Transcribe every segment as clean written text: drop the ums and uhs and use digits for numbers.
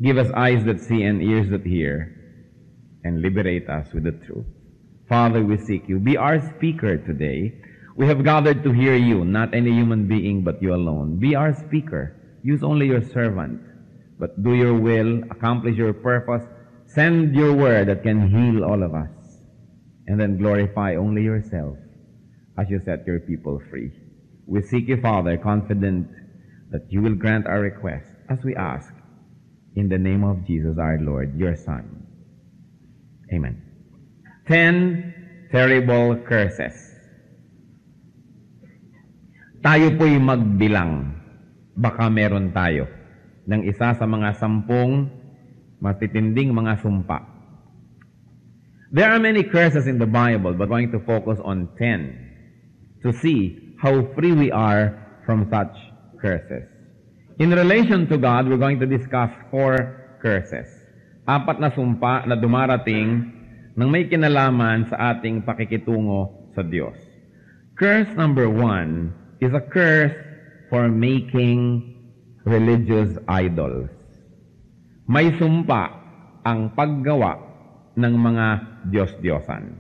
Give us eyes that see and ears that hear, and liberate us with the truth. Father, we seek you. Be our speaker today. We have gathered to hear you, not any human being, but you alone. Be our speaker. Use only your servant, but do your will, accomplish your purpose. Send your word that can heal all of us, and then glorify only yourself as you set your people free. We seek you, Father, confident that you will grant our request as we ask in the name of Jesus our Lord, your Son. Amen. 10 terrible curses. Tayo po'y magbilang. Baka meron tayo ng isa sa mga 10 matitinding mga sumpa. There are many curses in the Bible, but we're going to focus on 10 to see how free we are from such curses. In relation to God, we're going to discuss 4 curses. 4 na sumpa na dumarating nang may kinalaman sa ating pakikitungo sa Diyos. Curse number 1 is a curse for making religious idols. May sumpa ang paggawa ng mga Diyos-Diyosan.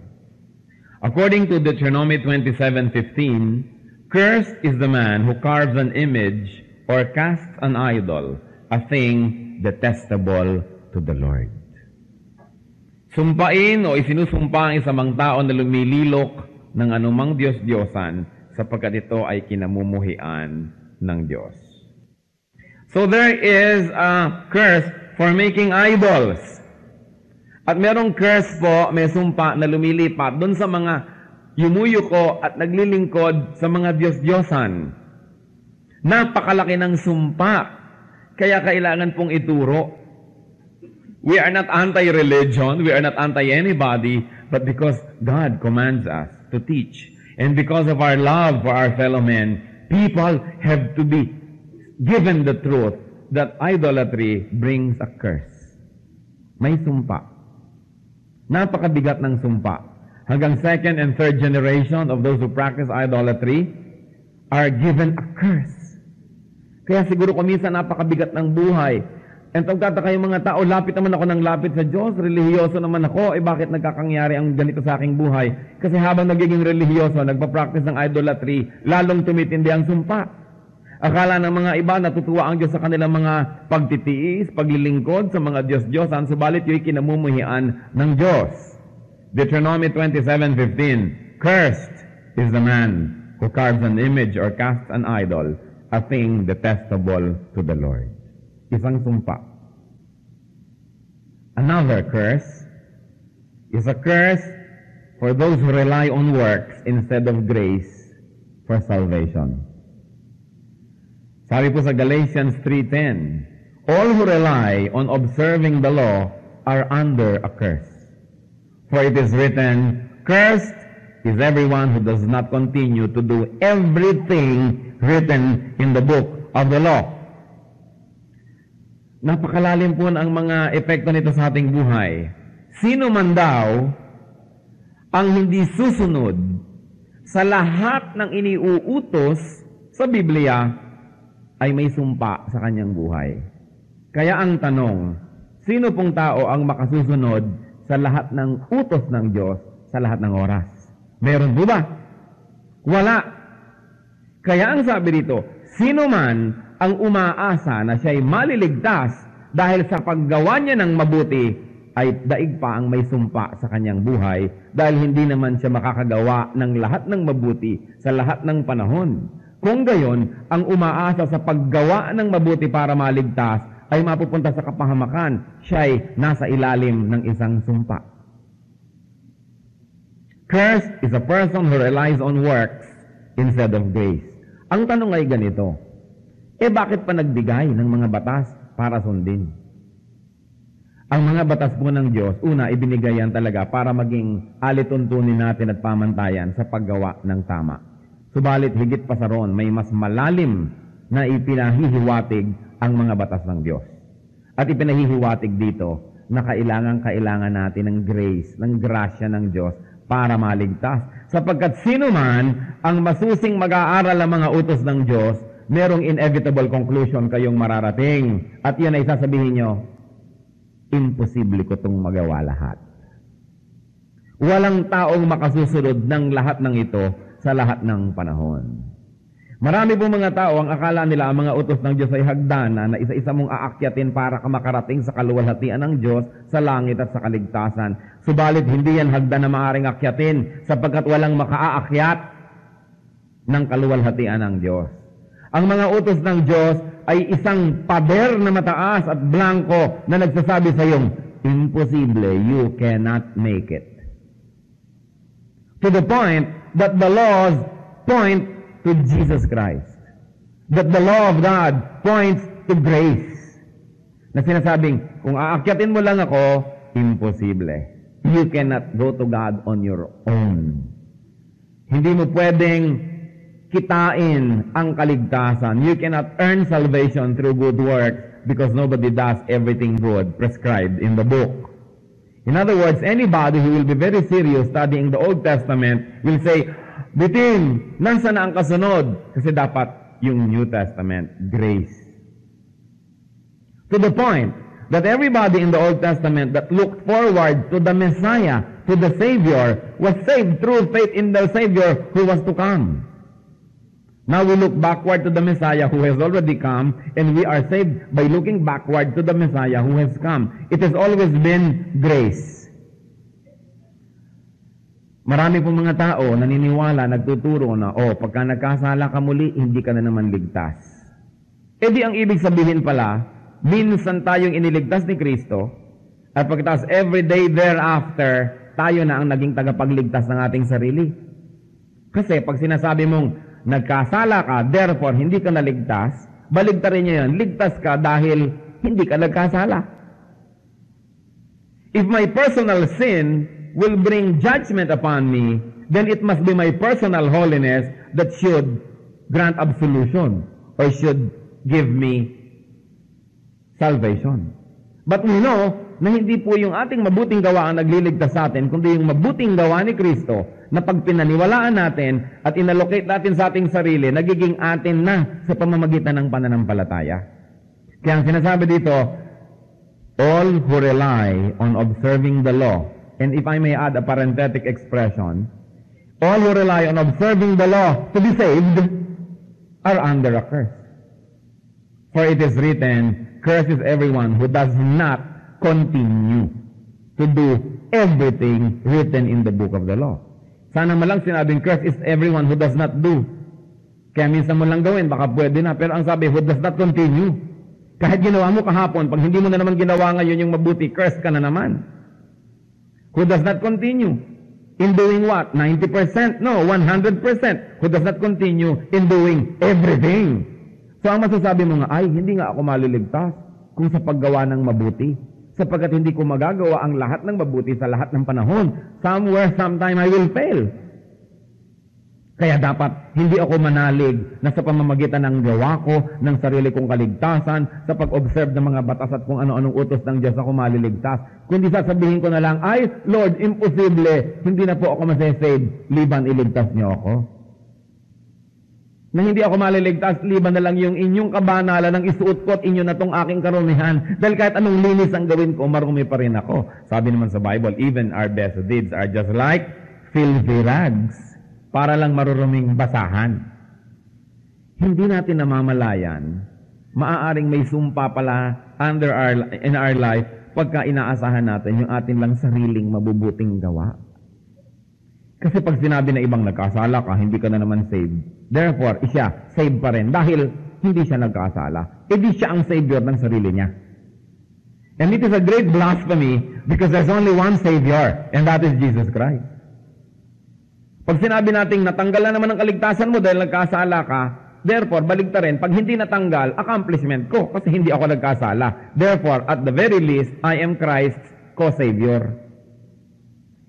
According to Deuteronomy 27:15, cursed is the man who carves an image or casts an idol, a thing detestable to the Lord. Sumpain o isinusumpa ang isang tao na lumililok ng anumang Diyos-Diyosan sapagkat ito ay kinamumuhian ng Diyos. So there is a curse for making idols. At merong curse po, may sumpa na lumilipat doon sa mga yumuyuko at naglilingkod sa mga Diyos-Diyosan. Napakalaki ng sumpa, kaya kailangan pong ituro. We are not anti-religion, we are not anti-anybody, but because God commands us to teach, and because of our love for our fellow men, people have to be given the truth that idolatry brings a curse. May sumpa. Napakabigat ng sumpa. Hanggang 2nd and 3rd generation of those who practice idolatry are given a curse. Kaya siguro kuminsan napakabigat ng buhay. And pagtataka yung mga tao, lapit naman ako ng lapit sa Diyos, relihiyoso naman ako, bakit nagkakangyari ang ganito sa aking buhay? Kasi habang nagiging relihiyoso, nagpa-practice ng idolatry, lalong tumitindi ang sumpa. Akala ng mga iba, natutuwa ang Diyos sa kanilang mga pagtitiis, paglilingkod sa mga Diyos-Diyosan, subalit yung kinamumuhian ng Diyos. Deuteronomy 27:15, cursed is the man who carves an image or casts an idol, a thing detestable to the Lord. Isang sumpa. Another curse is a curse for those who rely on works instead of grace for salvation. Sabi po sa Galatians 3:10, all who rely on observing the law are under a curse. For it is written, cursed is everyone who does not continue to do everything written in the book of the law. Napakalalim po ang mga epekto nito sa ating buhay. Sino man daw ang hindi susunod sa lahat ng iniuutos sa Biblia ay may sumpa sa kanyang buhay. Kaya ang tanong, sino pong tao ang makasusunod sa lahat ng utos ng Diyos sa lahat ng oras? Meron po ba? Wala. Kaya ang sabi dito, sino man ang umaasa na siya'y maliligtas dahil sa paggawa niya ng mabuti, ay daig pa ang may sumpa sa kanyang buhay dahil hindi naman siya makakagawa ng lahat ng mabuti sa lahat ng panahon. Kung gayon, ang umaasa sa paggawa ng mabuti para maligtas ay mapupunta sa kapahamakan, siya'y nasa ilalim ng isang sumpa. Cursed is a person who relies on works instead of grace. Ang tanong ay ganito, bakit pa nagbigay ng mga batas para sundin? Ang mga batas po ng Diyos, una, ibinigay yan talaga para maging alituntunin natin at pamantayan sa paggawa ng tama. Subalit, higit pa sa roon, may mas malalim na ipinahihiwatig ang mga batas ng Diyos. At ipinahihiwatig dito na kailangan natin ng grace, ng grasya ng Diyos para maligtas. Sapagkat sino man ang masusing mag-aaral ng mga utos ng Diyos, merong inevitable conclusion kayong mararating. At yan ay sasabihin nyo, imposible ko itong magawa lahat. Walang taong makasusunod ng lahat ng ito sa lahat ng panahon. Marami pong mga tao ang akala nila ang mga utos ng Diyos ay hagdanan na isa-isa mong aakyatin para ka makarating sa kaluwalhatian ng Diyos sa langit at sa kaligtasan. Subalit hindi yan hagdan na maaaring akyatin sapagkat walang makaakyat ng kaluwalhatian ng Diyos. Ang mga utos ng Diyos ay isang pader na mataas at blanco na nagsasabi sa iyong, imposible, you cannot make it. To the point that the laws point to Jesus Christ. That the law of God points to grace. Na sinasabing, kung aakyatin mo lang ako, imposible. You cannot go to God on your own. Hindi mo pwedeng kitain ang kaligtasan. You cannot earn salvation through good works because nobody does everything good prescribed in the book. In other words, anybody who will be very serious studying the Old Testament will say, Bitin, nasa na ang kasunod? Kasi dapat yung New Testament, grace. To the point that everybody in the Old Testament that looked forward to the Messiah, to the Savior, was saved through faith in the Savior who was to come. Now we look backward to the Messiah who has already come, and we are saved by looking backward to the Messiah who has come. It has always been grace. Marami pong mga tao naniniwala, nagtuturo na, pagka nagkasala ka muli, hindi ka na naman ligtas. E di ang ibig sabihin pala, minsan tayong iniligtas ni Kristo, at pagkatapos every day thereafter, tayo na ang naging tagapagligtas ng ating sarili. Kasi pag sinasabi mong, nagkasala ka, therefore hindi ka naligtas, baligtarin niya yan, ligtas ka dahil hindi ka nagkasala. If my personal sin will bring judgment upon me, then it must be my personal holiness that should grant absolution or should give me salvation. But we know na hindi po yung ating mabuting gawa ang nagliligtas sa atin, kundi yung mabuting gawa ni Kristo na pag pinaniwalaan natin at inallocate natin sa ating sarili, nagiging atin na sa pamamagitan ng pananampalataya. Kaya ang sinasabi dito, all who rely on observing the law, and if I may add a parenthetic expression, all who rely on observing the law to be saved are under a curse. For it is written, cursed is everyone who does not continue to do everything written in the book of the law. Sana malang sinabing cursed is everyone who does not do. Kaya minsan mo lang gawin, baka pwede na. Pero ang sabi, who does not continue. Kahit ginawa mo kahapon, pag hindi mo na naman ginawa ngayon yung mabuti, cursed ka na naman. Who does not continue in doing what? 90%? No, 100%. Who does not continue in doing everything? So ang masasabi mo nga, ay, hindi nga ako maliligtas kung sa paggawa ng mabuti. Sapagkat hindi ko magagawa ang lahat ng mabuti sa lahat ng panahon. Somewhere, sometime, I will fail. Kaya dapat hindi ako manalig na sa pamamagitan ng gawa ko, ng sarili kong kaligtasan, sa pag-observe ng mga batas at kung ano-anong utos ng Diyos ako maliligtas. Kundi sasabihin ko na lang, ay, Lord, imposible, hindi na po ako masasave, liban iligtas niyo ako. Na hindi ako maliligtas, liban na lang yung inyong kabanalan ng isuot ko at inyo na tong aking karumihan. Dahil kahit anong linis ang gawin ko, marumi pa rin ako. Sabi naman sa Bible, even our best deeds are just like filthy rags. Para lang maruruming basahan. Hindi natin namamalayan, maaaring may sumpa pala in our life pagka inaasahan natin yung atin lang sariling mabubuting gawa. Kasi pag sinabi na ibang nagkasala ka, hindi ka na naman saved. Therefore, siya, saved pa rin dahil hindi siya nagkasala. Di siya ang savior ng sarili niya. And it is a great blasphemy because there's only one Savior, and that is Jesus Christ. Pag sinabi nating natanggal na naman ang kaligtasan mo dahil nagkasala ka, therefore, baligtarin, pag hindi natanggal, accomplishment ko kasi hindi ako nagkasala. Therefore, at the very least, I am Christ's co-savior.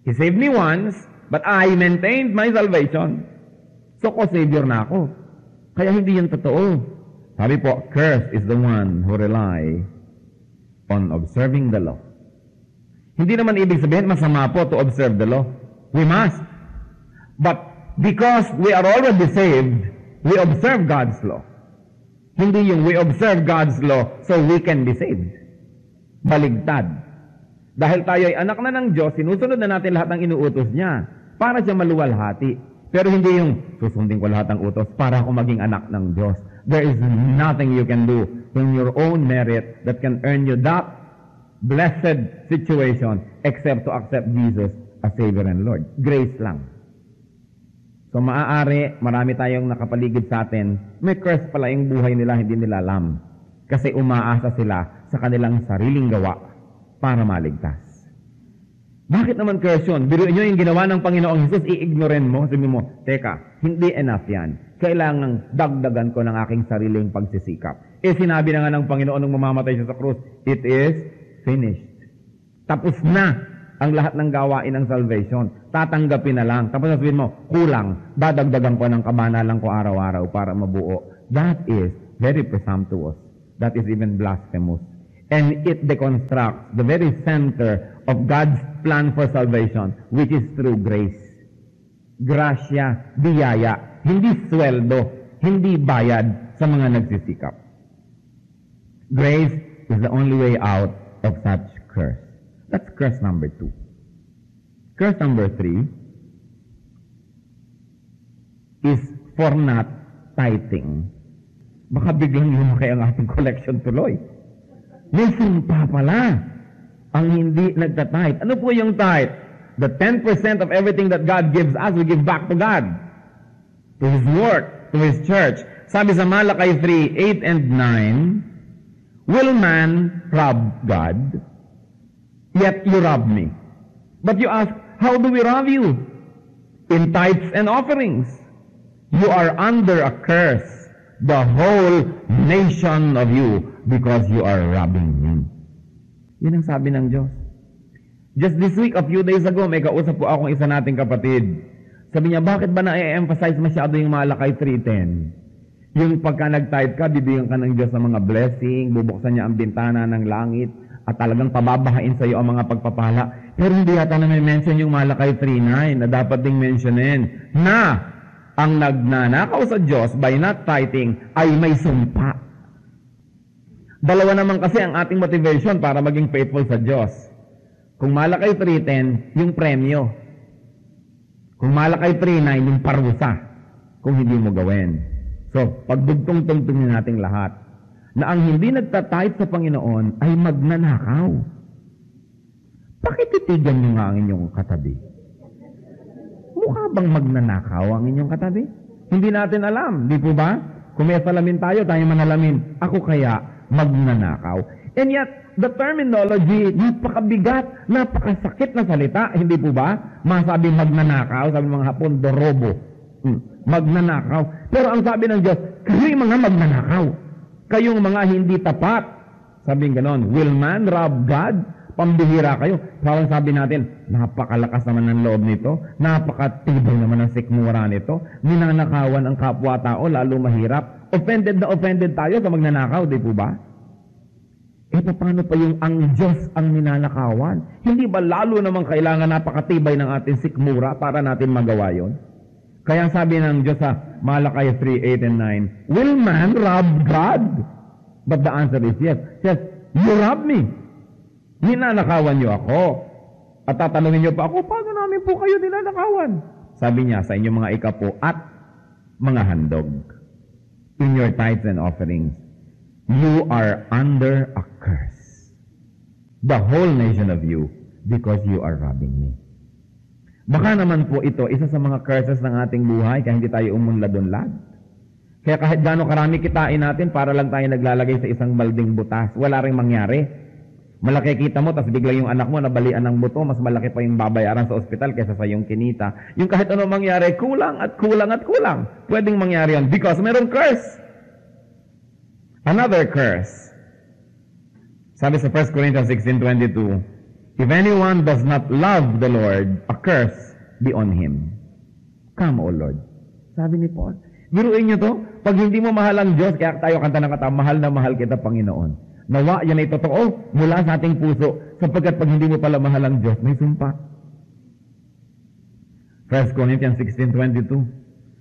He saved me once, but I maintained my salvation. So, co-savior na ako. Kaya hindi yun totoo. Sabi po, cursed is the one who rely on observing the law. Hindi naman ibig sabihin, masama po to observe the law. We must. But because we are already saved, we observe God's law. Hindi yung we observe God's law so we can be saved. Baligtad. Dahil tayo ay anak na ng Diyos, sinusunod na natin lahat ng inuutos niya para siya maluwalhati. Pero hindi yung susundin ko lahat ng utos para ako maging anak ng Diyos. There is nothing you can do in your own merit that can earn you that blessed situation except to accept Jesus as Savior and Lord. Grace lang. So maaari, marami tayong nakapaligid sa atin, may curse pala yung buhay nila, hindi nila alam. Kasi umaasa sila sa kanilang sariling gawa para maligtas. Bakit naman curse yun? Biruin nyo yung ginawa ng Panginoong Jesus, i-ignoren mo. Sabi mo, teka, hindi enough yan. Kailangang dagdagan ko ng aking sariling pagsisikap. Sinabi na nga ng Panginoon nung mamamatay siya sa krus, it is finished. Tapos na ang lahat ng gawain ng salvation. Tatanggapin na lang. Tapos sabihin mo, kulang, dadagdagan ko ng kabanalan ko araw-araw para mabuo. That is very presumptuous. That is even blasphemous. And it deconstructs the very center of God's plan for salvation, which is through grace. Grasya, biyaya, hindi sweldo, hindi bayad sa mga nagsisikap. Grace is the only way out of such curse. That's curse number 2. Curse number 3 is for not tithing. Baka biglang lumaki ang ating collection tuloy. May sumpa pala ang hindi nagtatithe. Ano po yung tithe? The 10% of everything that God gives us, we give back to God. To His work, to His church. Sabi sa Malakay 3:8 and 9, will man rob God? Yet you rob me. But you ask, how do we rob you? In tithes and offerings. You are under a curse, the whole nation of you, because you are robbing me. Yun ang sabi ng Diyos. Just this week, a few days ago, may kausap po akong isa nating kapatid. Sabi niya, bakit ba na-emphasize masyado yung Malakay 3:10? Yung pagka nag-tithe ka, bibigyan ka ng Diyos ng mga blessing, bubuksan niya ang bintana ng langit, at talagang pababahain sa iyo ang mga pagpapala. Pero hindi yata na may mention yung Malakay 3:9 na dapat ding mentionin na ang nagnanakaw sa Diyos by not tithing ay may sumpa. Dalawa naman kasi ang ating motivation para maging faithful sa Diyos. Kung Malakay 3:10, yung premyo. Kung Malakay 3:9, yung parusa kung hindi mo gawin. So, pagdugtong-tungtungin natin lahat na ang hindi nagtatithe sa Panginoon ay magnanakaw. Bakit titigan nyo nga ang inyong katabi? Mukha bang magnanakaw ang inyong katabi? Hindi natin alam, di po ba? Kung may salamin tayo manalamin. Ako kaya magnanakaw. And yet, the terminology, napakabigat, napakasakit na salita, hindi po ba? Masabi magnanakaw, sabi ng mga Hapon, dorobo. Magnanakaw. Pero ang sabi ng Diyos, kayo mga magnanakaw. Kayong mga hindi tapat. Sabing ganon, will man rob God? Pambihira kayo. Parang sabi natin, napakalakas naman ng loob nito, napakatibay naman ang sikmura nito, ninanakawan ang kapwa-tao, lalo mahirap. Offended na offended tayo sa magnanakaw, di po ba? Paano pa yung ang Diyos ang ninanakawan? Hindi ba lalo naman kailangan napakatibay ng ating sikmura para natin magawa yon? Kaya sabi ng Diyos sa Malakay 3:8 and 9, will man rob God? But the answer is yes. Yes, you rob me. Ninanakawan niyo ako. At tatanungin niyo pa ako, paano namin po kayo ninanakawan? Sabi niya sa inyong mga ikapo at mga handog. In your tithes and offerings, you are under a curse. The whole nation of you, because you are robbing me. Baka naman po ito, isa sa mga curses ng ating buhay, kaya hindi tayo umunlad-unlad. Kaya kahit gaano karami kitain natin, para lang tayo naglalagay sa isang balding butas, wala ring mangyari. Malaki kita mo, tapos bigla yung anak mo nabalian ng buto, mas malaki pa yung babayaran sa ospital kaysa sa yung kinita. Yung kahit ano mangyari, kulang at kulang at kulang. Pwedeng mangyari yan because mayroong curse. Another curse. Sabi sa 1 Corinthians 16:22, if anyone does not love the Lord, a curse be on him. Come, O Lord. Sabi ni Paul. Biruin niyo to, pag hindi mo mahal ang Diyos, kaya tayo kanta ng kata, mahal na mahal kita, Panginoon. Nawa, yan ay totoo mula sa ating puso, sapagkat pag hindi mo pala mahal ang Diyos, may sumpa. 1 Corinthians 16:22,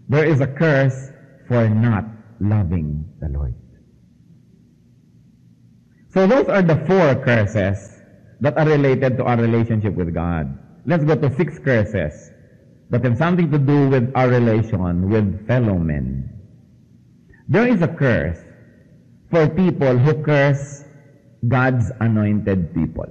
there is a curse for not loving the Lord. So those are the 4 curses that are related to our relationship with God. Let's go to 6 curses that have something to do with our relation with fellow men. There is a curse for people who curse God's anointed people.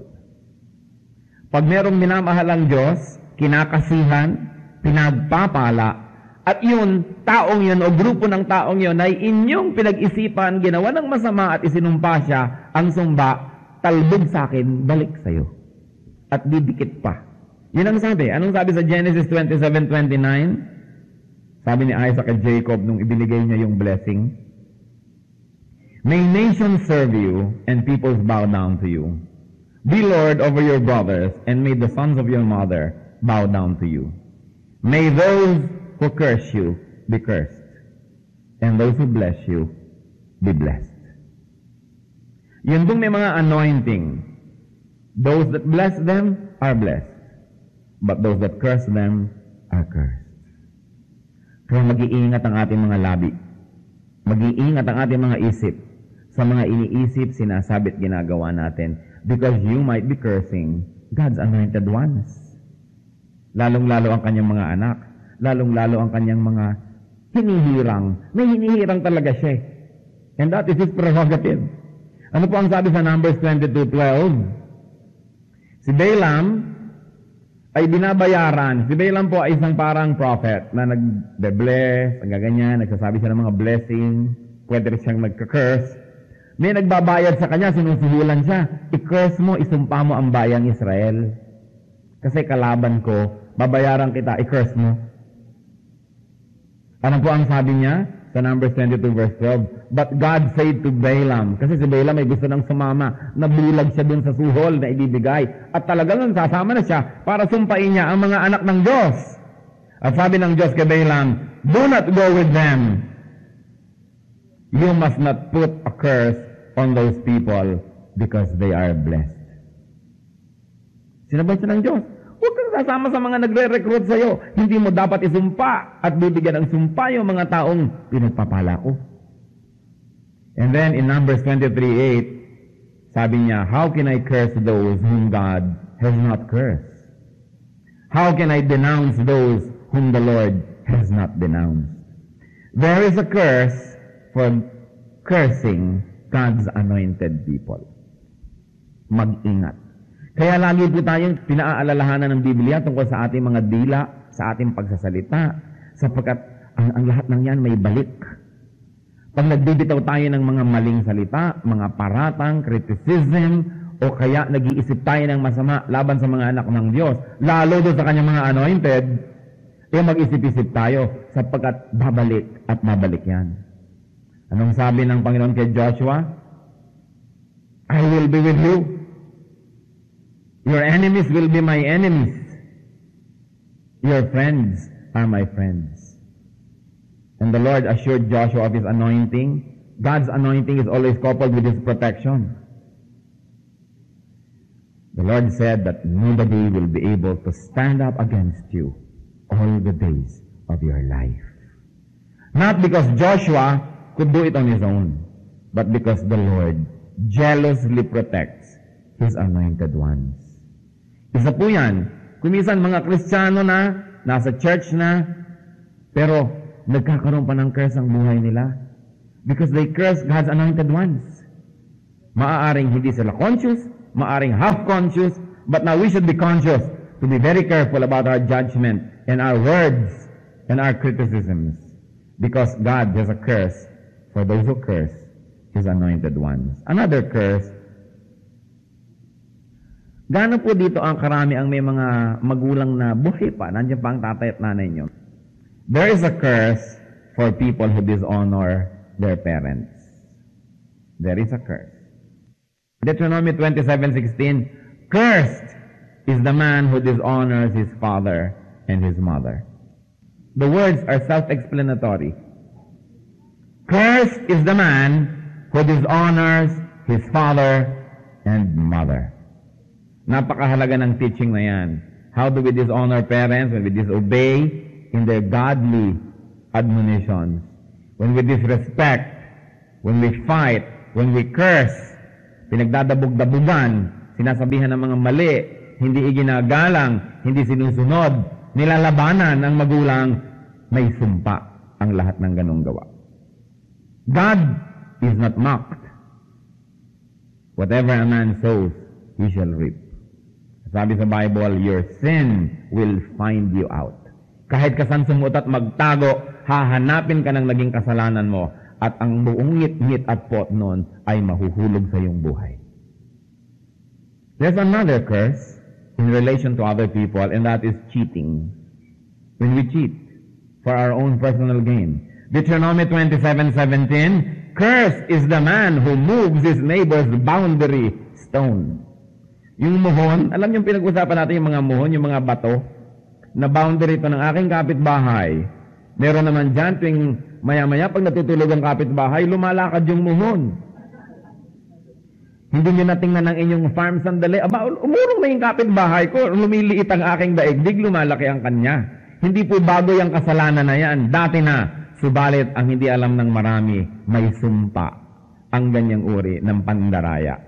Pag merong minamahalang Diyos, kinakasihan, pinagpapala, at yun, taong yun o grupo ng taong yun ay inyong pinag-isipan, ginawa ng masama at isinumpa siya, ang sumba, talbog sa akin, balik sa'yo. At didikit pa. Yun ang sabi. Anong sabi sa Genesis 27:29? Sabi ni Isaac at Jacob nung ibinigay niya yung blessing, "May nations serve you and peoples bow down to you. Be Lord over your brothers, and may the sons of your mother bow down to you. May those who curse you be cursed, and those who bless you be blessed." Yun dong may mga anointing. Those that bless them are blessed, but those that curse them are cursed. Kaya mag-iingat ang ating mga labi. Mag-iingat ang ating mga isip sa mga iniisip, sinasabit, ginagawa natin, because you might be cursing God's anointed ones. Lalong-lalo ang kanyang mga anak. Lalong-lalo ang kanyang mga hinihirang. May hinihirang talaga siya. And that is his prerogative. Ano po ang sabi sa Numbers 22:12? Si Balaam ay binabayaran. Si Balaam po ay isang parang prophet na nag-bless, nagaganyan, nagsasabi siya ng mga blessing, pwede rin siyang nagka-curse. May nagbabayad sa kanya, sinusuhulan siya. I-curse mo, isumpa mo ang bayang Israel. Kasi kalaban ko, babayaran kita, i-curse mo. Ano po ang sabi niya? Sa Numbers 22:12, "But God said to Balaam," kasi si Balaam ay gusto ng sumama, nabulag siya dun sa suhol na ibibigay. At talagang sasama na siya para sumpain niya ang mga anak ng Diyos. At sabi ng Diyos kay Balaam, "Do not go with them. You must not put a curse on those people because they are blessed." Sinabi siya ng Diyos, huwag kang sasama sa mga nagre-recruit sa'yo. Hindi mo dapat isumpa at bibigyan ng sumpa yung mga taong pinagpapala ko. And then in Numbers 23:8, sabi niya, "How can I curse those whom God has not cursed? How can I denounce those whom the Lord has not denounced?" There is a curse for cursing God's anointed people. Mag-ingat. Kaya lagi po tayong pinaaalalahanan ng Biblia tungkol sa ating mga dila, sa ating pagsasalita, sapagkat ang lahat ng yan may balik. Pag nagbibitaw tayo ng mga maling salita, mga paratang, criticism, o kaya nag-iisip tayo ng masama laban sa mga anak ng Diyos, lalo doon sa kanyang mga anointed, mag-isip-isip tayo sapagkat babalik at mabalik yan. Anong sabi ng Panginoon kay Joshua? "I will be with you. Your enemies will be my enemies. Your friends are my friends." And the Lord assured Joshua of his anointing. God's anointing is always coupled with his protection. The Lord said that nobody will be able to stand up against you all the days of your life. Not because Joshua could do it on his own, but because the Lord jealously protects his anointed ones. Isa po yan. Kumisan mga Kristiyano na, nasa church na, pero nagkakaroon pa ng curse ang buhay nila. Because they curse God's anointed ones. Maaaring hindi sila conscious, maaaring half-conscious, but now we should be conscious to be very careful about our judgment and our words and our criticisms. Because God has a curse for those who curse His anointed ones. Another curse. Gaano po dito ang karami ang may mga magulang na buhay pa, nandiyan pa ang tatay at nanay nyo? There is a curse for people who dishonor their parents. There is a curse. Deuteronomy 27:16, "Cursed is the man who dishonors his father and his mother." The words are self-explanatory. Cursed is the man who dishonors his father and mother. Napakahalaga ng teaching na yan. How do we dishonor parents when we disobey in their godly admonitions? When we disrespect, when we fight, when we curse, pinagdadabog-dabugan sinasabihan ng mga mali, hindi iginagalang, hindi sinusunod, nilalabanan ng magulang, may sumpa ang lahat ng ganong gawa. God is not mocked. Whatever a man sows, he shall reap. Sabi sa Bible, your sin will find you out. Kahit kasan sumut at magtago, hahanapin ka ng naging kasalanan mo at ang buong ngit-ngit at pot nun ay mahuhulog sa iyong buhay. There's another curse in relation to other people, and that is cheating. When we cheat for our own personal gain. Deuteronomy 27:17, cursed is the man who moves his neighbor's boundary stone. Yung muhon, alam niyo pinag-usapan natin yung mga muhon, yung mga bato, na boundary ito ng aking kapitbahay. Meron naman dyan, tuwing maya-maya, pag natutulog ang kapitbahay, lumalakad yung muhon. Hindi niyo natingnan ng inyong farm sandali. Aba, umurong na yung kapitbahay ko, lumiliit ang aking daigdig, lumalaki ang kanya. Hindi po bago yung kasalanan na yan. Dati na, subalit ang hindi alam ng marami, may sumpa ang ganyang uri ng pandaraya.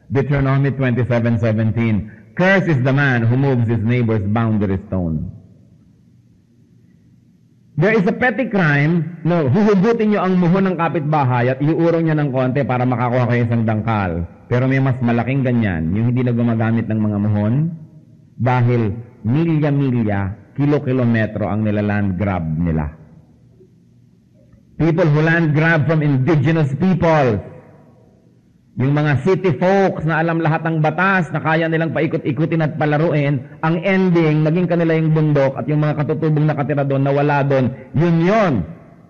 Deuteronomy 27:17, cursed is the man who moves his neighbor's boundary stone. There is a petty crime na huhugutin nyo ang muhon ng kapitbahay at iuurong nyo ng konti para makakuha kayo isang dangkal. Pero may mas malaking ganyan, yung hindi na gumagamit ng mga muhon dahil milya-milya, kilo-kilometro ang nilaland grab nila. People who land grab from indigenous people, yung mga city folks na alam lahat ng batas, na kaya nilang paikot-ikutin at palaruin, ang ending, naging kanila yung bundok at yung mga katutubong nakatira doon, nawala doon, yun.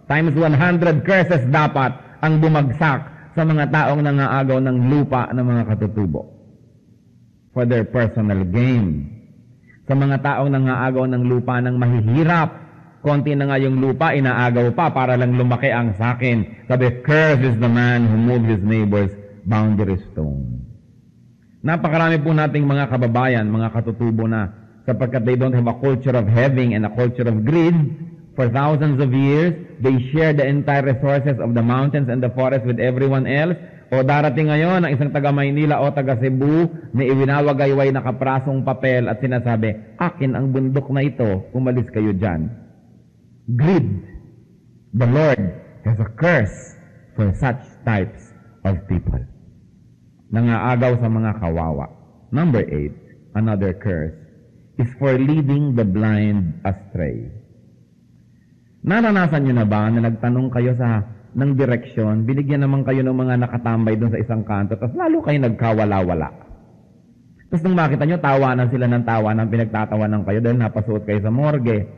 Times 100 curses dapat ang bumagsak sa mga taong nangaagaw ng lupa ng mga katutubo for their personal gain. Sa mga taong nangaagaw ng lupa ng mahihirap, konti na nga yung lupa, inaagaw pa para lang lumaki ang sakin. Sabi, cursed is the man who moves his neighbor's boundary stone. Napakarami po nating mga kababayan, mga katutubo na sapagkat they don't have a culture of having and a culture of greed. For thousands of years, they share the entire resources of the mountains and the forest with everyone else. O darating ngayon ang isang taga Maynila o taga Cebu na iwinawagayway na kaprasong papel at sinasabi, akin ang bundok na ito, umalis kayo dyan. Greed. The Lord has a curse for such types of people. Nangaagaw sa mga kawawa. Number 8, another curse, is for leading the blind astray. Naranasan nyo na ba na nagtanong kayo ng direksyon, binigyan naman kayo ng mga nakatambay doon sa isang kanto, tapos lalo kayo nagkawala-wala. Tapos nung makita nyo, tawanan sila ng tawanan, pinagtatawanan kayo dahil napasuot kayo sa morgue.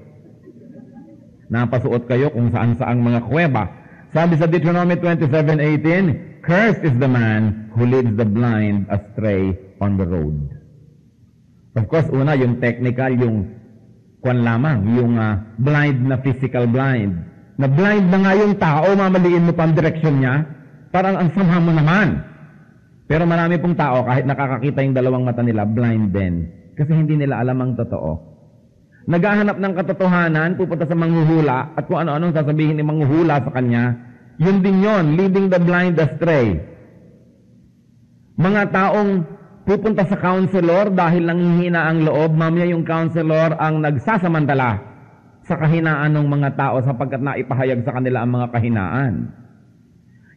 Napasuot kayo kung saan-saang mga kuweba. Sabi sa Deuteronomy 27:18, cursed is the man who leads the blind astray on the road. Of course, una, yung technical, yung blind na physical blind. Na blind na nga yung tao, mamaliin mo pa ang direksyon niya, parang ang sama mo naman. Pero marami pong tao, kahit nakakakita yung dalawang mata nila, blind din. Kasi hindi nila alam ang totoo. Naghahanap ng katotohanan, pupunta sa manghuhula, at kung ano-anong sasabihin ni manghuhula sa kanya, yun din yun, leading the blind astray. Mga taong pupunta sa counselor dahil nanghihina ang loob, mamaya yung counselor ang nagsasamantala sa kahinaan ng mga tao sapagkat naipahayag sa kanila ang mga kahinaan.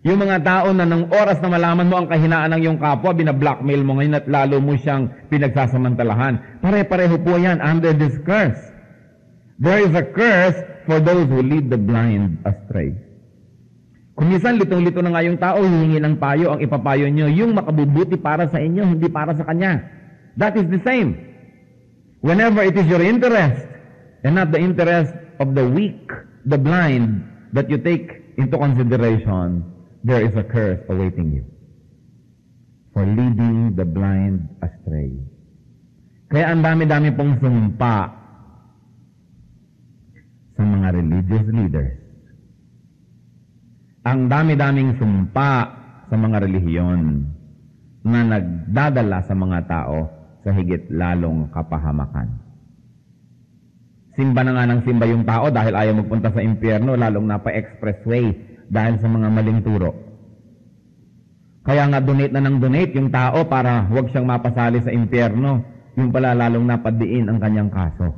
Yung mga tao na ng oras na malaman mo ang kahinaan ng iyong kapwa, binablockmail mo ngayon at lalo mo siyang pinagsasamantalahan. Pare-pareho po yan under this curse. There is a curse for those who lead the blind astray. Kung minsan litong-lito na nga yung tao, hihingi ng payo, ang ipapayo nyo, yung makabubuti para sa inyo, hindi para sa kanya. That is the same. Whenever it is your interest, and not the interest of the weak, the blind, that you take into consideration, there is a curse awaiting you for leading the blind astray. Kaya ang dami-dami pong sumpa sa mga religious leaders. Ang dami-daming sumpa sa mga relihiyon na nagdadala sa mga tao sa higit lalong kapahamakan. Simba na nga ng simba yung tao dahil ayaw magpunta sa impyerno, lalong napa-expressway dahil sa mga maling turo. Kaya nga donate na ng donate yung tao para huwag siyang mapasali sa impyerno. Yung pala lalong napadiin ang kanyang kaso.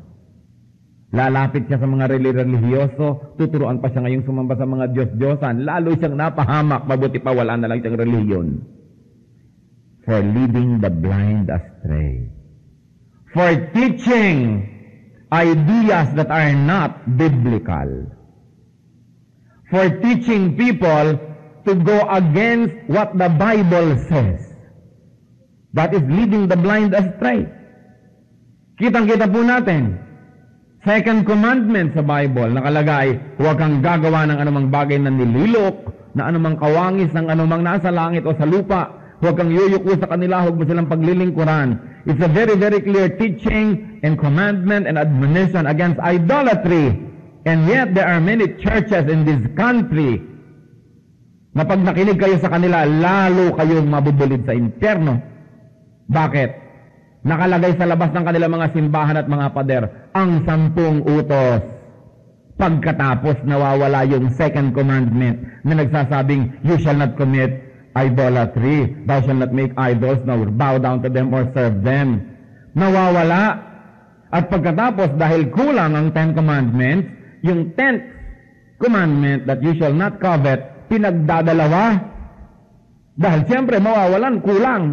Lalapit siya sa mga relihiyoso, tuturuan pa siya ngayong sumamba sa mga Diyos-Diyosan, lalo siyang napahamak, mabuti pa wala na lang siyang relihiyon. For leading the blind astray. For teaching ideas that are not biblical. For teaching people to go against what the Bible says. That is leading the blind astray. Kitang-kita po natin. Second commandment sa Bible, nakalagay, huwag kang gagawa ng anumang bagay na nililok, na anumang kawangis ng anumang nasa langit o sa lupa. Huwag kang yuyuko sa kanila, huwag mo silang paglilingkuran. It's a very, very clear teaching and commandment and admonition against idolatry. And yet, there are many churches in this country na pag nakinig kayo sa kanila, lalo kayong mabubulid sa impyerno. Bakit? Nakalagay sa labas ng kanilang mga simbahan at mga pader ang 10 utos. Pagkatapos nawawala yung second commandment na nagsasabing, you shall not commit idolatry, thou shall not make idols, nor bow down to them or serve them. Nawawala. At pagkatapos, dahil kulang ang 10 commandments, yung 10th commandment that you shall not covet, pinagdadalawa. Dahil siyempre mawawalan, kulang.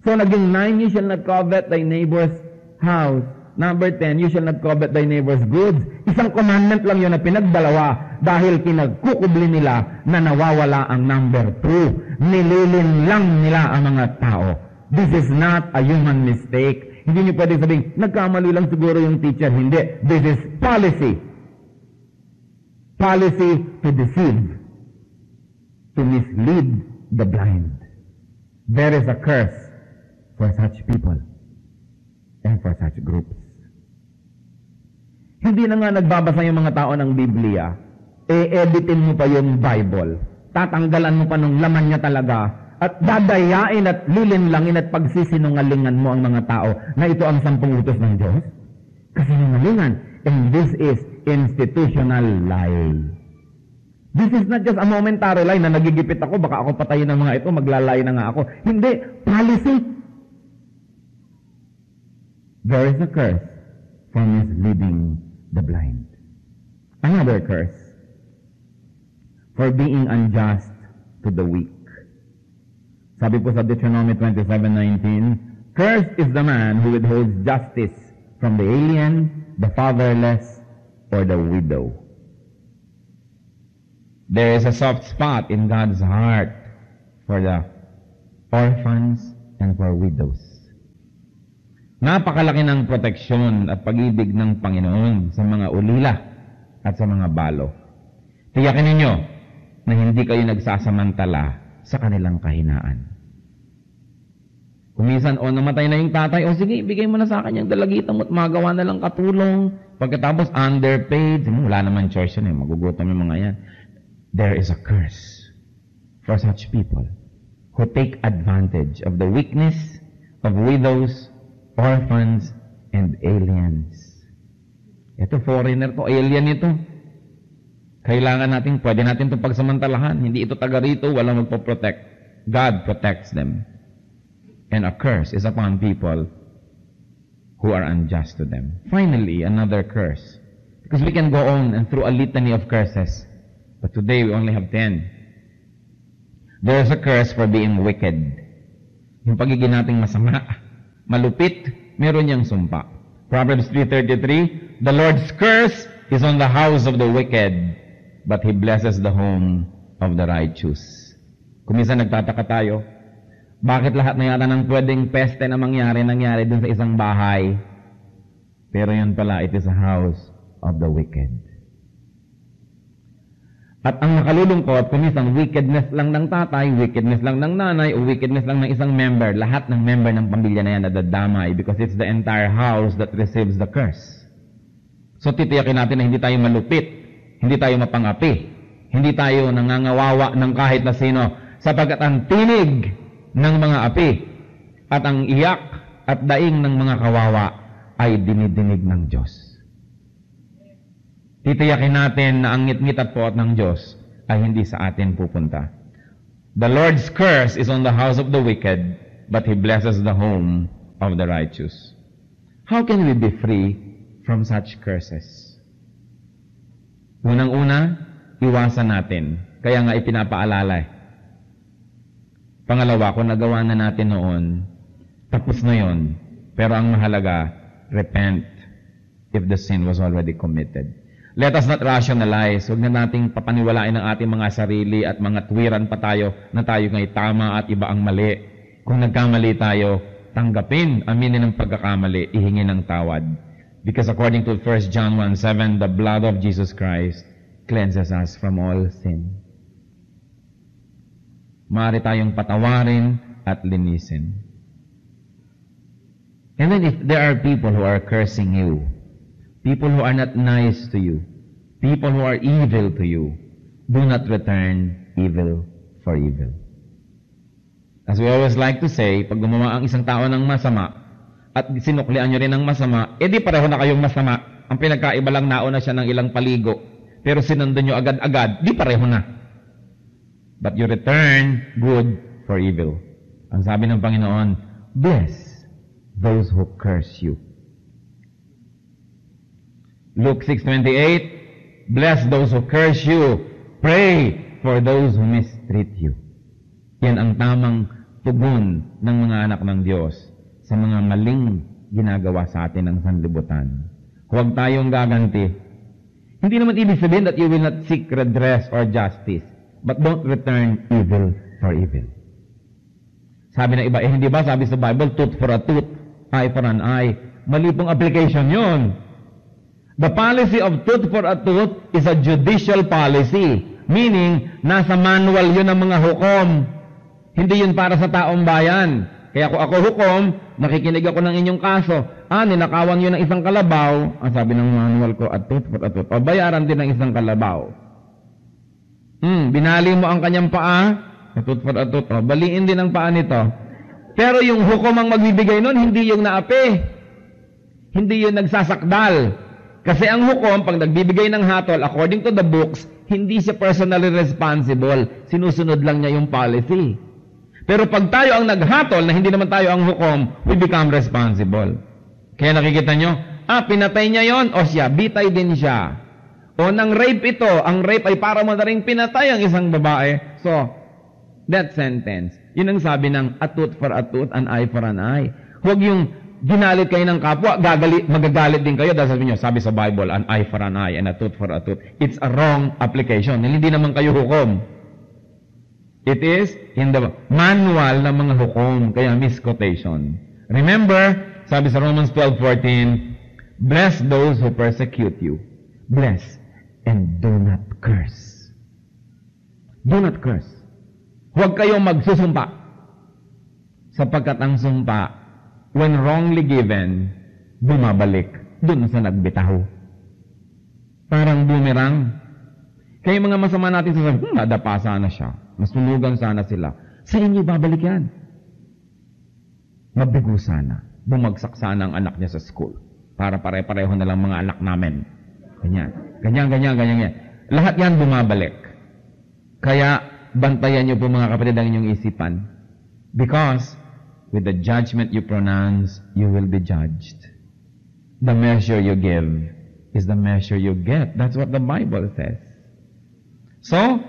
So, naging 9, you shall not covet thy neighbor's house. Number 10, you shall not covet thy neighbor's goods. Isang commandment lang yun na pinagdalawa dahil kinagkukubli nila na nawawala ang number 2. Nililin lang nila ang mga tao. This is not a human mistake. Hindi niyo pwede sabihin, nagkamali lang siguro yung teacher. Hindi. This is policy. Policy to deceive. To mislead the blind. There is a curse for such people and for such groups. Hindi na nga nagbabasa yung mga tao ng Biblia, editin mo pa yung Bible, tatanggalan mo pa nung laman niya talaga, at dadayain at lilinlangin at pagsisinungalingan mo ang mga tao na ito ang 10 utos ng Diyos. Kasinungalingan. And this is institutional lie. This is not just a momentary lie na nagigipit ako, baka ako patayin ng mga ito, maglalay na nga ako. Hindi. Policy. There is a curse for misleading the blind. Another curse for being unjust to the weak. Sabi po sa Deuteronomy 27:19, cursed is the man who withholds justice from the alien, the fatherless, or the widow. There is a soft spot in God's heart for the orphans and for widows. Napakalaki ng proteksyon at pag-ibig ng Panginoon sa mga ulila at sa mga balo. Tiyakin ninyo na hindi kayo nagsasamantala sa kanilang kahinaan. Kumisan, namatay na yung tatay, sige, ibigay mo na sa akin yung dalagitan mo at magawa na lang katulong. Pagkatapos, underpaid, wala naman choice yun, magugutom yung mga yan. There is a curse for such people who take advantage of the weakness of widows, orphans, and aliens. Ito, foreigner to, alien ito. Kailangan natin, pwede natin itong pagsamantalahan. Hindi ito taga rito, walang magpo-protect. God protects them. And a curse is upon people who are unjust to them. Finally, another curse. Because we can go on and through a litany of curses. But today we only have 10. There is a curse for being wicked. Yung pagiging nating masama, malupit, meron niyang sumpa. Proverbs 3:33, the Lord's curse is on the house of the wicked, but He blesses the home of the righteous. Kung minsan nagtataka tayo, bakit lahat na yata ng pwedeng peste na nangyari dun sa isang bahay? Pero yun pala, it is a house of the wicked. At ang nakalulungkot, kung minsan wickedness lang ng tatay, wickedness lang ng nanay, o wickedness lang ng isang member, lahat ng member ng pamilya na yan nadadamay because it's the entire house that receives the curse. So titiyakin natin na hindi tayo malupit, hindi tayo mapangapi, hindi tayo nangangawawa ng kahit na sino, sapagkat ang tinig ng mga api at ang iyak at daing ng mga kawawa ay dinidinig ng Diyos. Titiyakin natin na ang ngit-ngit at poot ng Diyos ay hindi sa atin pupunta. The Lord's curse is on the house of the wicked, but He blesses the home of the righteous. How can we be free from such curses? Unang-una, iwasan natin. Kaya nga ipinapaalala. Pangalawa, kung nagawa na natin noon, tapos na yon. Pero ang mahalaga, repent if the sin was already committed. Let us not rationalize. Huwag na nating papaniwalain ang ating mga sarili at mga tuwiran pa tayo na tayo nga'y tama at iba ang mali. Kung nagkamali tayo, tanggapin, aminin ang pagkakamali, ihingi ng tawad. Because according to 1 John 1:7, the blood of Jesus Christ cleanses us from all sin. Maaari tayong patawarin at linisin. And then if there are people who are cursing you, people who are not nice to you, people who are evil to you, do not return evil for evil. As we always like to say, pag gumawa ang isang tao ng masama, at sinuklian nyo rin ng masama, edi pareho na kayong masama. Ang pinagkaiba lang nauna siya ng ilang paligo, pero sinundan nyo agad-agad, di pareho na. But you return good for evil. Ang sabi ng Panginoon, bless those who curse you. Luke 6:28, bless those who curse you. Pray for those who mistreat you. Yan ang tamang tugon ng mga anak ng Diyos sa mga maling ginagawa sa atin ng sanlibutan. Huwag tayong gaganti. Hindi naman ibig sabihin that you will not seek redress or justice, but don't return evil for evil. Sabi ng iba, hindi ba sabi sa Bible, tooth for a tooth, eye for an eye. Mali pong application yun. The policy of tooth for a tooth is a judicial policy. Meaning, nasa manual yun ng mga hukom. Hindi yun para sa taong bayan. Kaya kung ako hukom, nakikinig ako ng inyong kaso. Ninakawan yun ng isang kalabaw. Ang sabi ng manual ko, a tooth for a tooth. O bayaran din ng isang kalabaw. Binali mo ang kanyang paa, a tooth for a tooth. O, baliin din ang paa nito. Pero yung hukom ang magbibigay nun, hindi yung naapi. Hindi yung nagsasakdal. Kasi ang hukom, pag nagbibigay ng hatol, according to the books, hindi siya personally responsible. Sinusunod lang niya yung policy. Pero pag tayo ang naghatol, na hindi naman tayo ang hukom, we become responsible. Kaya nakikita nyo, pinatay niya yon, o siya, bitay din siya. O nang rape ito, ang rape ay para mo na rin pinatay ang isang babae. So, that sentence, yun ang sabi ng a tooth for a tooth, an eye for an eye. Huwag yung ginalit kayo ng kapwa, magagalit din kayo dahil sabi sa Bible, an eye for an eye and a tooth for a tooth. It's a wrong application. Hindi naman kayo hukom. It is in the manual ng mga hukom, kaya misquotation. Remember, sabi sa Romans 12:14, bless those who persecute you. Bless and do not curse. Do not curse. Huwag kayong magsusumpa. Sapagkat ang sumpa, when wrongly given, bumabalik dun sa nagbitaw. Parang boomerang. Kaya mga masama natin sasabi, nadapa sana siya. Masunugan sana sila. Sa inyo babalik yan. Mabigo sana. Bumagsak sana ang anak niya sa school. Para pare-pareho na lang mga anak namin. Ganyan. Lahat yan bumabalik. Kaya bantayan niyo po mga kapatid ang inyong isipan. Because with the judgment you pronounce, you will be judged. The measure you give is the measure you get. That's what the Bible says. So,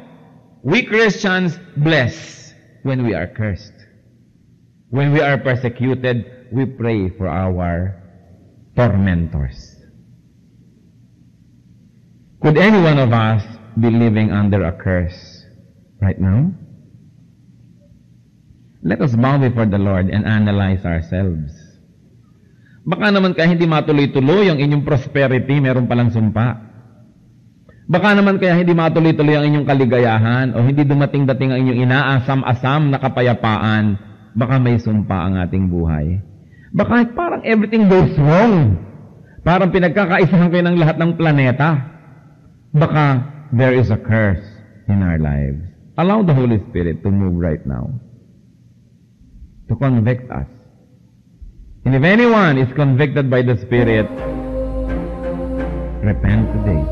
we Christians bless when we are cursed. When we are persecuted, we pray for our tormentors. Could any one of us be living under a curse right now? Let us bow before the Lord and analyze ourselves. Baka naman kaya hindi matuloy-tuloy ang inyong prosperity, meron palang sumpa. Baka naman kaya hindi matuloy-tuloy ang inyong kaligayahan o hindi dumating-dating ang inyong inaasam-asam na kapayapaan, baka may sumpa ang ating buhay. Baka parang everything goes wrong. Parang pinagkakaisahan kayo ng lahat ng planeta. Baka there is a curse in our lives. Allow the Holy Spirit to move right now, to convict us. And if anyone is convicted by the Spirit, repent today,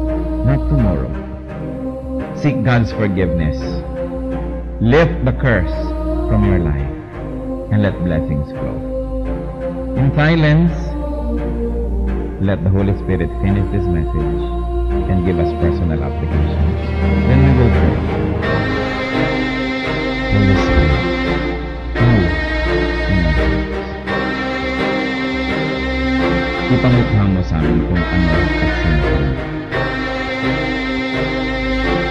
not tomorrow. Seek God's forgiveness. Lift the curse from your life and let blessings flow. In silence, let the Holy Spirit finish this message and give us personal application. Then we will pray. Holy Spirit, move in our hearts. Ipangukha mo sa amin kung ano at sino kami.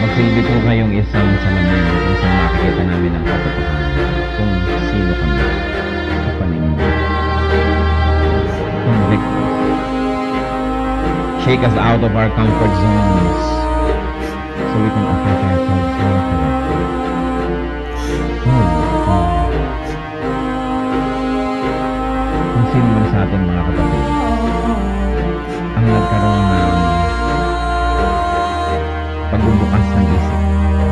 Magsilbi po kayong isang salamin kung saan makikita namin ang katotohanan kung sino kami sa paningin. Convict us. Shake us out of our comfort zones so we can affect ourselves more correctly. Kung sino man sa ating mga kapatid ang nagkaroon ng pagbubukas ng isip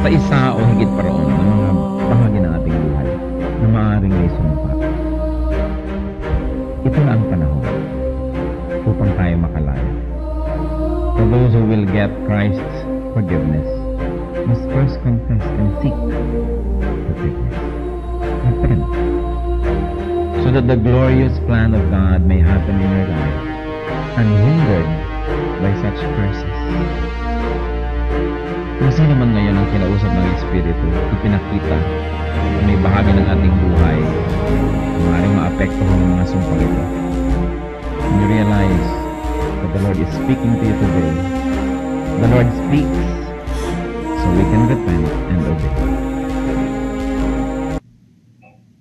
sa isa o higit pa roon ng mga bahagi ng ating buhay na maaaring may sumpa. Ito na ang panahon upang tayo makalaya. For those who will get Christ's forgiveness, must first confess and seek forgiveness. Repent, so that the glorious plan of God may happen in your life, unhindered by such curses. Kung sino man ngayon ang kinausap ng Espiritu, ipinakita na may bahagi ng ating buhay na maaaring maapektuhan ng mga sumpang ito. And you realize that the Lord is speaking to you today. The Lord speaks so we can repent and obey.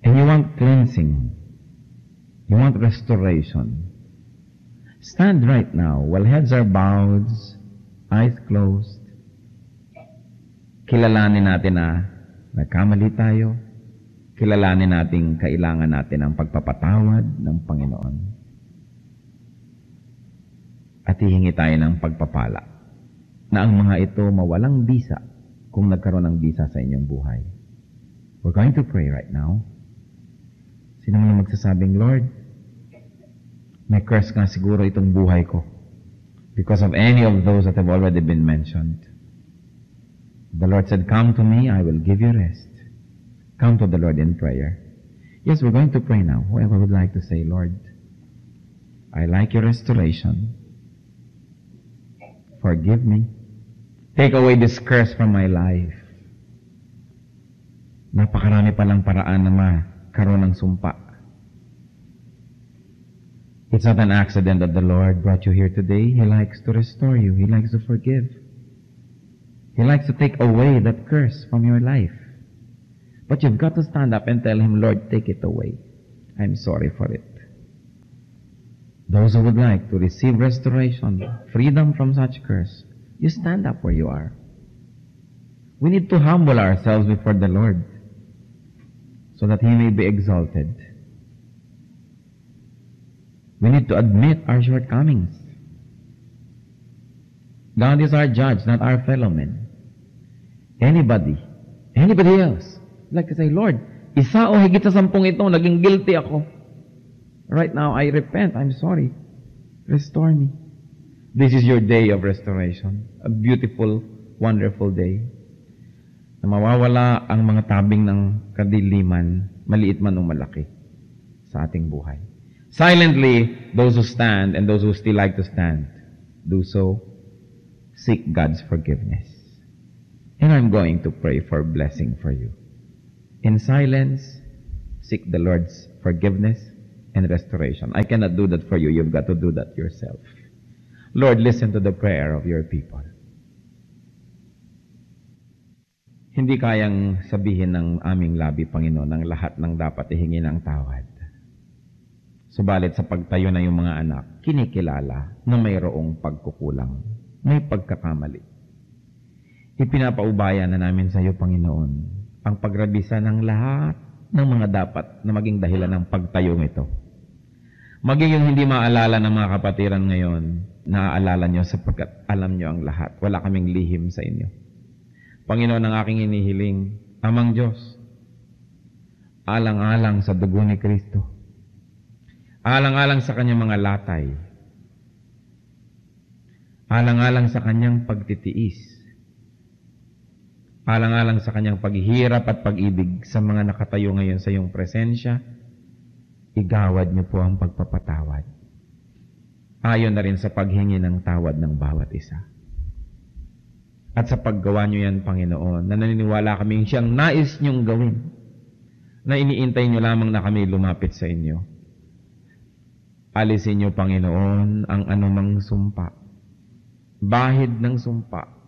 And you want cleansing. You want restoration. Stand right now while heads are bowed, eyes closed. Kilalanin natin na nagkamali tayo. Kilalanin natin kailangan natin ang pagpapatawad ng Panginoon. At hihingi tayo ng pagpapala na ang mga ito mawalang bisa kung nagkaroon ng bisa sa inyong buhay. We're going to pray right now. Sino man magsasabing, Lord, may curse nga siguro itong buhay ko because of any of those that have already been mentioned. The Lord said, come to me, I will give you rest. Come to the Lord in prayer. Yes, we're going to pray now. Whoever would like to say, Lord, I like your restoration. Forgive me. Take away this curse from my life. Napakarami palang paraan na makaroon ng sumpa. It's not an accident that the Lord brought you here today. He likes to restore you. He likes to forgive. He likes to take away that curse from your life. But you've got to stand up and tell Him, Lord, take it away. I'm sorry for it. Those who would like to receive restoration, freedom from such curse, you stand up where you are. We need to humble ourselves before the Lord so that He may be exalted. We need to admit our shortcomings. God is our judge, not our fellow men. Anybody else, like to say, Lord, isa o higit sa 10 ito, naging guilty ako. Right now, I repent. I'm sorry. Restore me. This is your day of restoration. A beautiful, wonderful day. Na mawawala ang mga tabing ng kadiliman, maliit man o malaki, sa ating buhay. Silently, those who stand and those who still like to stand, do so. Seek God's forgiveness. And I'm going to pray for blessing for you. In silence, seek the Lord's forgiveness and restoration. I cannot do that for you. You've got to do that yourself. Lord, listen to the prayer of your people. Hindi kayang sabihin ng aming labi, Panginoon, ang lahat ng dapat ihingi ng tawad. Subalit sa pagtayo na yung mga anak, kinikilala na mayroong pagkukulang, may pagkakamali. Ipinapaubaya na namin sa iyo, Panginoon, ang pagrabisa ng lahat ng mga dapat na maging dahilan ng pagtayong ito. Maging yung hindi maalala ng mga kapatiran ngayon, naaalala nyo sapagkat alam nyo ang lahat. Wala kaming lihim sa inyo. Panginoon, ang aking inihiling, Amang Diyos, alang-alang sa dugo ni Kristo, alang-alang sa kanyang mga latay, alang-alang sa kanyang pagtitiis, Alang-alang sa kanyang paghihirap at pag-ibig sa mga nakatayo ngayon sa iyong presensya, igawad niyo po ang pagpapatawad. Ayon na rin sa paghingi ng tawad ng bawat isa. At sa paggawa niyo yan, Panginoon, na naniniwala kaming siyang nais niyong gawin, na iniintay niyo lamang na kami lumapit sa inyo. Alisin niyo, Panginoon, ang anumang sumpa, bahid ng sumpa,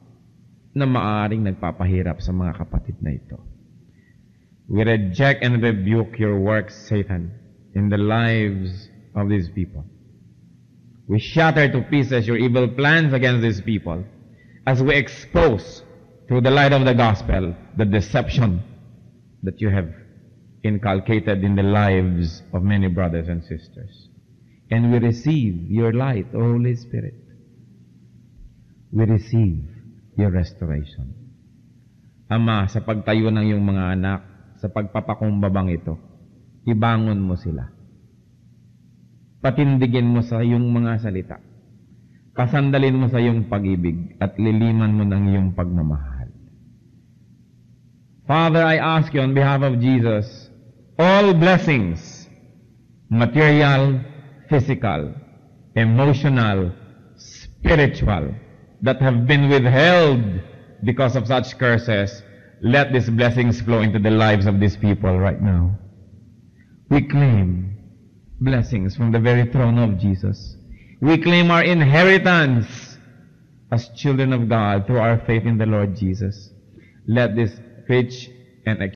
na maaring nagpapahirap sa mga kapatid na ito. We reject and rebuke your works, Satan, in the lives of these people. We shatter to pieces your evil plans against these people as we expose through the light of the gospel the deception that you have inculcated in the lives of many brothers and sisters. And we receive your light, O Holy Spirit. We receive your restoration. Ama, sa pagtayo ng iyong mga anak, sa pagpapakumbabang ito, ibangon mo sila. Patindigin mo sa iyong mga salita. Pasandalin mo sa iyong pag-ibig at liliman mo ng iyong pagmamahal. Father, I ask you on behalf of Jesus, all blessings, material, physical, emotional, spiritual, that have been withheld because of such curses, let these blessings flow into the lives of these people right now. We claim blessings from the very throne of Jesus. We claim our inheritance as children of God through our faith in the Lord Jesus. Let this rich and